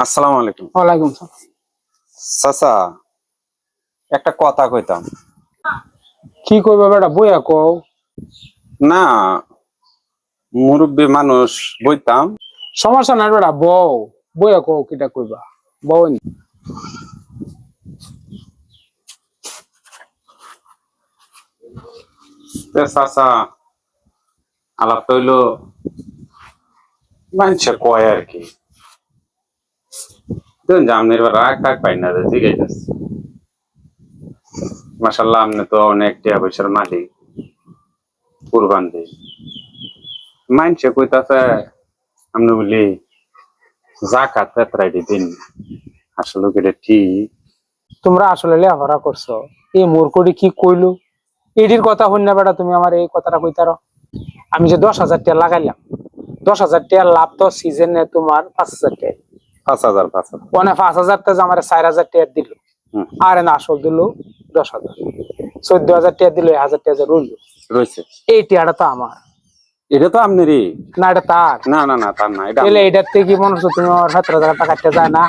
আসসালামু আলাইকুম। ওয়ালাইকুম সালাম। চাচা, একটা কথা কইতাম। কি কইবা বেটা বইয়া কও। না, মুরব্বী মানুষ বইতাম। সমস্যা নাই বেটা বউ বইয়া কও কিটা কইবা বউ নি। চাচা, আলাপ হইলো মানুষে কয় আর কি। জামনের রাগ টাগ পাই না, জিগাইতেছে। মাশাল্লাহ, আপনি তো অনেক টাকা পয়সার মালিক, কুরবান দিই। মানুষে কইতাছে আপনি বলি জাকাত ফেতরাই দিন। আসলে কি এটা ঠিক? তোমরা আসলে লেখাপড়া করছো, এই মূর্খটি কি কইলো এটির কথা হই না বেটা। তুমি আমার এই কথাটা কইতারো। আমি যে 10,000 টাকা লাগাইলাম, 10,000 টাকা লাভ তো সিজনে তোমার 5,000 টাকা। 5,000 5,000। মানে 5,000 টাকা আমার 4,000 টাকা দিল। আর না আসল দিল 10,000, 14,000 টাকা দিল, 1,000 টাকা রইল রয়েছে। এই টাকাটা তো আমার এটা তো আপনারই। না, এটা তার। না না না, তার না, এটা তাহলে এটার থেকে কি মনে হচ্ছে তুমি আমার 17,000 টাকা কাটতে যায় না?